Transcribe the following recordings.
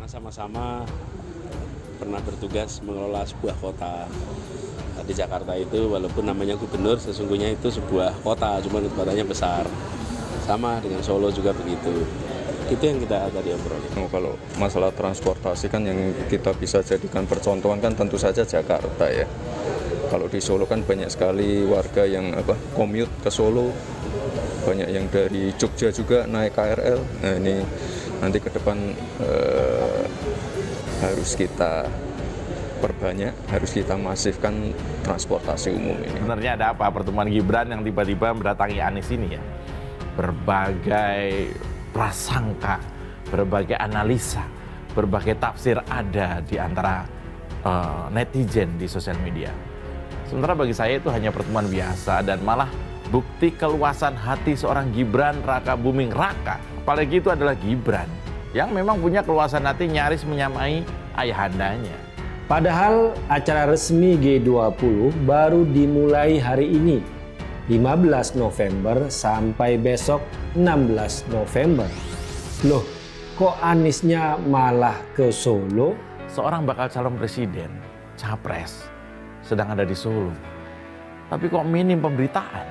Karena sama-sama pernah bertugas mengelola sebuah kota. Di Jakarta itu walaupun namanya gubernur, sesungguhnya itu sebuah kota, cuma kotanya besar. Sama dengan Solo juga begitu. Itu yang kita tadi obrolin. Kalau masalah transportasi kan yang kita bisa jadikan percontohan kan tentu saja Jakarta ya. Kalau di Solo kan banyak sekali warga yang commute ke Solo, banyak yang dari Jogja juga naik KRL. Nah ini nanti ke depan harus kita perbanyak, harus kita masifkan transportasi umum ini. Sebenarnya ada apa pertemuan Gibran yang tiba-tiba mendatangi Anies ini ya? Berbagai prasangka, berbagai analisa, berbagai tafsir ada di antara netizen di sosial media. Sementara bagi saya itu hanya pertemuan biasa dan malah bukti keluasan hati seorang Gibran Raka Buming Raka. Apalagi itu adalah Gibran yang memang punya keluasan hati nyaris menyamai ayahandanya. Padahal acara resmi G20 baru dimulai hari ini, 15 November sampai besok 16 November. Loh, kok Aniesnya malah ke Solo? Seorang bakal calon presiden, capres, sedang ada di Solo. Tapi kok minim pemberitaan?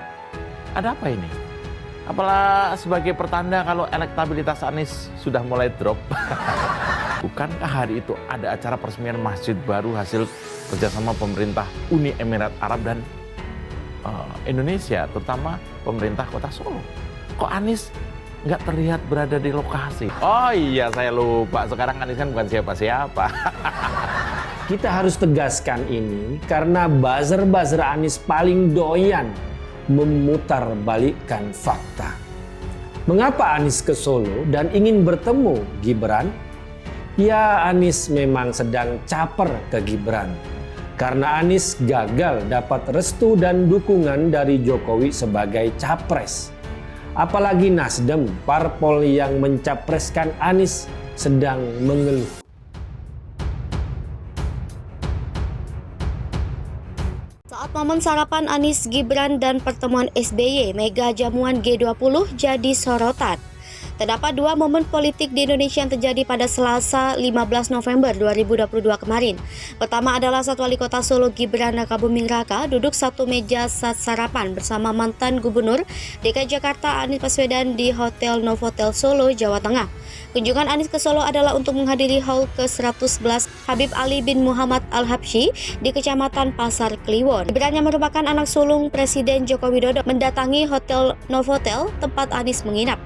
Ada apa ini? Apalah sebagai pertanda kalau elektabilitas Anies sudah mulai drop. Bukankah hari itu ada acara peresmian masjid baru hasil kerjasama pemerintah Uni Emirat Arab dan Indonesia, terutama pemerintah kota Solo? Kok Anies nggak terlihat berada di lokasi? Oh iya, saya lupa. Sekarang Anies kan bukan siapa-siapa. Kita harus tegaskan ini karena buzzer-buzzer Anies paling doyan memutarbalikkan fakta. Mengapa Anies ke Solo dan ingin bertemu Gibran? Ya, Anies memang sedang caper ke Gibran. Karena Anies gagal dapat restu dan dukungan dari Jokowi sebagai capres. Apalagi Nasdem, parpol yang mencapreskan Anies, sedang mengeluh. Saat momen sarapan Anies, Gibran, dan pertemuan SBY, mega jamuan G20 jadi sorotan. Terdapat dua momen politik di Indonesia yang terjadi pada Selasa 15 November 2022 kemarin. Pertama adalah saat Wali Kota Solo Gibran Raka Buming Raka duduk satu meja saat sarapan bersama mantan Gubernur DKI Jakarta Anies Baswedan di Hotel Novotel Solo, Jawa Tengah. Kunjungan Anies ke Solo adalah untuk menghadiri haul ke-111 Habib Ali bin Muhammad Al-Habsyi di Kecamatan Pasar Kliwon. Gibran yang merupakan anak sulung Presiden Joko Widodo mendatangi Hotel Novotel tempat Anies menginap.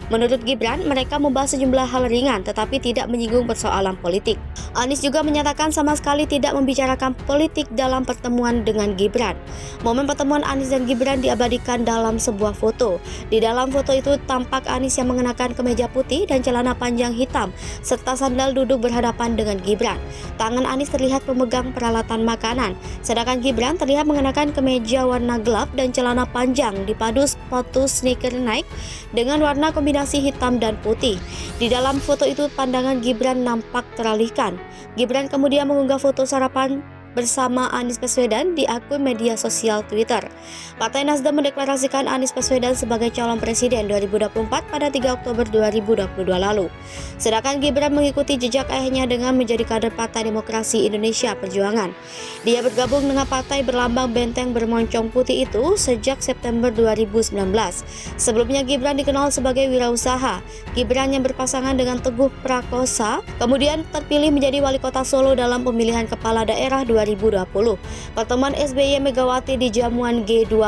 Menurut Gibran, mereka membahas sejumlah hal ringan tetapi tidak menyinggung persoalan politik. Anies juga menyatakan sama sekali tidak membicarakan politik dalam pertemuan dengan Gibran. Momen pertemuan Anies dan Gibran diabadikan dalam sebuah foto. Di dalam foto itu tampak Anies yang mengenakan kemeja putih dan celana panjang hitam serta sandal duduk berhadapan dengan Gibran. Tangan Anies terlihat memegang peralatan makanan, sedangkan Gibran terlihat mengenakan kemeja warna gelap dan celana panjang dipadu sepatu sneaker Nike dengan warna kombinasi hitam dan putih. Di dalam foto itu pandangan Gibran nampak teralihkan. Gibran kemudian mengunggah foto sarapan bersama Anies Baswedan di akun media sosial Twitter. Partai Nasdem mendeklarasikan Anies Baswedan sebagai calon presiden 2024 pada 3 Oktober 2022 lalu. Sedangkan Gibran mengikuti jejak ayahnya dengan menjadi kader Partai Demokrasi Indonesia Perjuangan. Dia bergabung dengan partai berlambang benteng bermoncong putih itu sejak September 2019. Sebelumnya Gibran dikenal sebagai wirausaha. Gibran yang berpasangan dengan Teguh Prakosa kemudian terpilih menjadi wali kota Solo dalam pemilihan kepala daerah 2020. Pertemuan SBY Megawati di jamuan G20.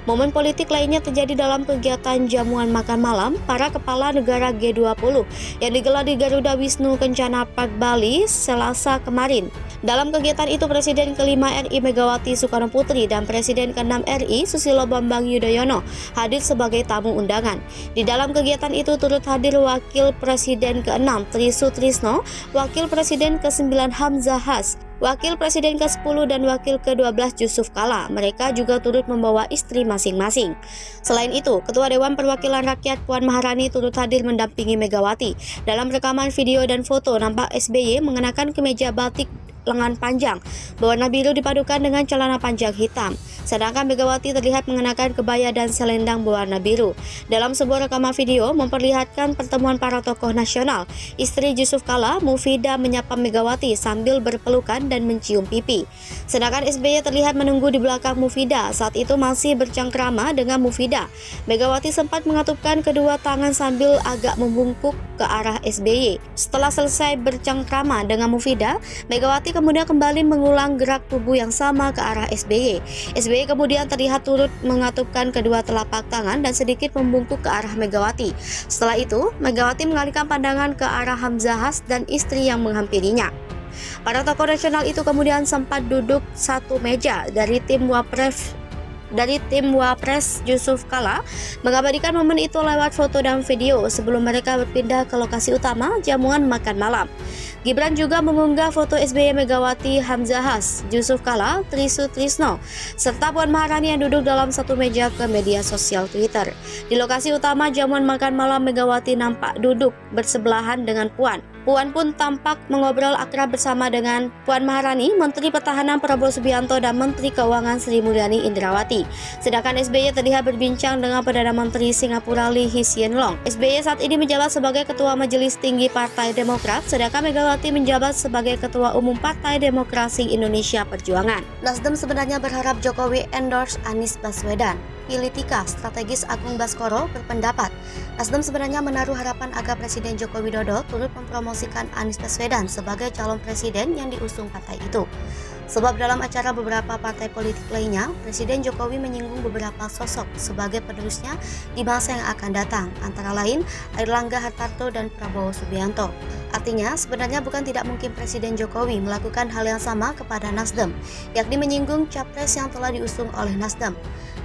Momen politik lainnya terjadi dalam kegiatan jamuan makan malam para kepala negara G20 yang digelar di Garuda Wisnu Kencana Park Bali Selasa kemarin. Dalam kegiatan itu Presiden kelima RI Megawati Soekarno Putri dan Presiden keenam RI Susilo Bambang Yudhoyono hadir sebagai tamu undangan. Di dalam kegiatan itu turut hadir Wakil Presiden ke-6 Tri Sutrisno, Wakil Presiden ke-9 Hamzah Has, Wakil Presiden ke-10 dan Wakil ke-12 Yusuf Kala. Mereka juga turut membawa istri masing-masing. Selain itu, Ketua Dewan Perwakilan Rakyat Puan Maharani turut hadir mendampingi Megawati. Dalam rekaman video dan foto nampak SBY mengenakan kemeja batik lengan panjang berwarna biru dipadukan dengan celana panjang hitam. Sedangkan Megawati terlihat mengenakan kebaya dan selendang berwarna biru. Dalam sebuah rekaman video memperlihatkan pertemuan para tokoh nasional, istri Yusuf Kala, Mufidah, menyapa Megawati sambil berpelukan dan mencium pipi. Sedangkan SBY terlihat menunggu di belakang Mufidah, saat itu masih bercengkrama dengan Mufidah. Megawati sempat mengatupkan kedua tangan sambil agak membungkuk ke arah SBY. Setelah selesai bercengkrama dengan Mufidah, Megawati kemudian kembali mengulang gerak tubuh yang sama ke arah SBY. SBY kemudian terlihat turut mengatupkan kedua telapak tangan dan sedikit membungkuk ke arah Megawati. Setelah itu, Megawati mengalihkan pandangan ke arah Hamzahas dan istri yang menghampirinya. Para tokoh nasional itu kemudian sempat duduk satu meja. Dari tim Wapres Yusuf Kala mengabadikan momen itu lewat foto dan video sebelum mereka berpindah ke lokasi utama jamuan makan malam. Gibran juga mengunggah foto SBY, Megawati, Hamzahas, Yusuf Kala, Trisno, serta Puan Maharani yang duduk dalam satu meja ke media sosial Twitter. Di lokasi utama jamuan makan malam, Megawati nampak duduk bersebelahan dengan Puan. Puan pun tampak mengobrol akrab bersama dengan Puan Maharani, Menteri Pertahanan Prabowo Subianto, dan Menteri Keuangan Sri Mulyani Indrawati. Sedangkan SBY terlihat berbincang dengan Perdana Menteri Singapura Lee Hsien Loong. SBY saat ini menjabat sebagai Ketua Majelis Tinggi Partai Demokrat, sedangkan Megawati menjabat sebagai Ketua Umum Partai Demokrasi Indonesia Perjuangan. Nasdem sebenarnya berharap Jokowi endorse Anies Baswedan. Politika Strategis Agung Baskoro berpendapat, Nasdem sebenarnya menaruh harapan agar Presiden Joko Widodo turut mempromosikan Anies Baswedan sebagai calon presiden yang diusung partai itu. Sebab dalam acara beberapa partai politik lainnya, Presiden Jokowi menyinggung beberapa sosok sebagai penerusnya di masa yang akan datang, antara lain Airlangga Hartarto dan Prabowo Subianto. Artinya, sebenarnya bukan tidak mungkin Presiden Jokowi melakukan hal yang sama kepada Nasdem, yakni menyinggung capres yang telah diusung oleh Nasdem.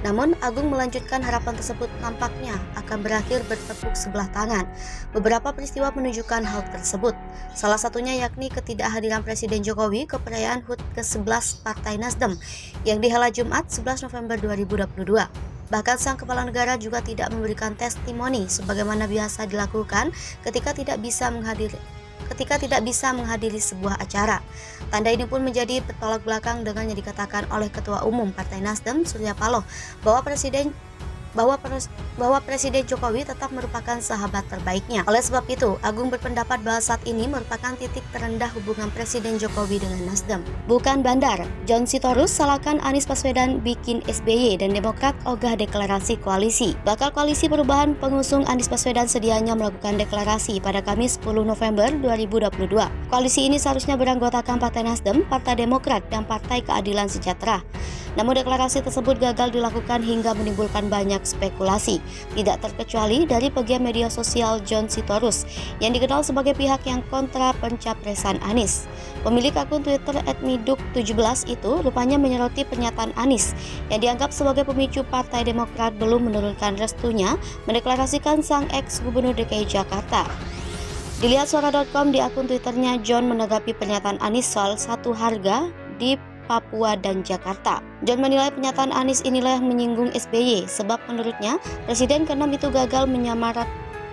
Namun, Agung melanjutkan harapan tersebut nampaknya akan berakhir bertepuk sebelah tangan. Beberapa peristiwa menunjukkan hal tersebut. Salah satunya yakni ketidakhadiran Presiden Jokowi ke perayaan HUT ke-11 Partai Nasdem yang dihelat Jumat 11 November 2022. Bahkan sang kepala negara juga tidak memberikan testimoni sebagaimana biasa dilakukan ketika tidak bisa menghadiri sebuah acara. Tanda ini pun menjadi bertolak belakang dengan yang dikatakan oleh Ketua Umum Partai Nasdem, Surya Paloh, bahwa Presiden Jokowi tetap merupakan sahabat terbaiknya. Oleh sebab itu, Agung berpendapat bahwa saat ini merupakan titik terendah hubungan Presiden Jokowi dengan Nasdem. Bukan bandar, John Sitorus salahkan Anies Baswedan bikin SBY dan Demokrat ogah deklarasi koalisi. Bakal Koalisi Perubahan pengusung Anies Baswedan sedianya melakukan deklarasi pada Kamis 10 November 2022. Koalisi ini seharusnya beranggotakan Partai Nasdem, Partai Demokrat, dan Partai Keadilan Sejahtera. Namun deklarasi tersebut gagal dilakukan hingga menimbulkan banyak spekulasi, tidak terkecuali dari pegiat media sosial John Sitorus yang dikenal sebagai pihak yang kontra pencapresan Anies. Pemilik akun Twitter @miduk17 itu rupanya menyoroti pernyataan Anies yang dianggap sebagai pemicu Partai Demokrat belum menurunkan restunya mendeklarasikan sang ex-gubernur DKI Jakarta. Dilihat suara.com di akun Twitternya, John menanggapi pernyataan Anies soal satu harga di Papua dan Jakarta. John menilai pernyataan Anies inilah yang menyinggung SBY sebab menurutnya Presiden ke-6 itu gagal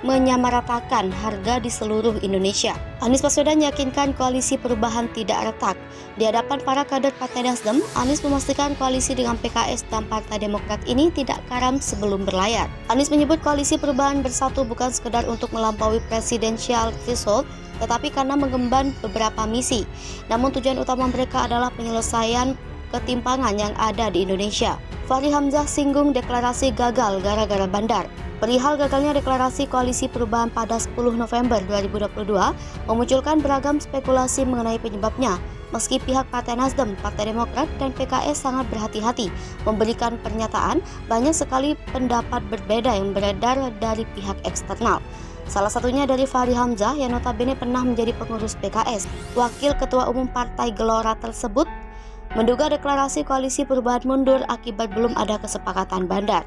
menyamaratakan harga di seluruh Indonesia. Anies Baswedan yakinkan Koalisi Perubahan tidak retak. Di hadapan para kader Partai Nasdem, Anies memastikan koalisi dengan PKS dan Partai Demokrat ini tidak karam sebelum berlayar. Anies menyebut Koalisi Perubahan bersatu bukan sekedar untuk melampaui presidensial threshold, tetapi karena mengemban beberapa misi. Namun tujuan utama mereka adalah penyelesaian ketimpangan yang ada di Indonesia. Fahri Hamzah singgung deklarasi gagal gara-gara bandar. Perihal gagalnya deklarasi Koalisi Perubahan pada 10 November 2022 memunculkan beragam spekulasi mengenai penyebabnya. Meski pihak Partai Nasdem, Partai Demokrat, dan PKS sangat berhati-hati memberikan pernyataan, banyak sekali pendapat berbeda yang beredar dari pihak eksternal. Salah satunya dari Fahri Hamzah yang notabene pernah menjadi pengurus PKS. Wakil Ketua Umum Partai Gelora tersebut menduga deklarasi Koalisi Perubahan mundur akibat belum ada kesepakatan bandar.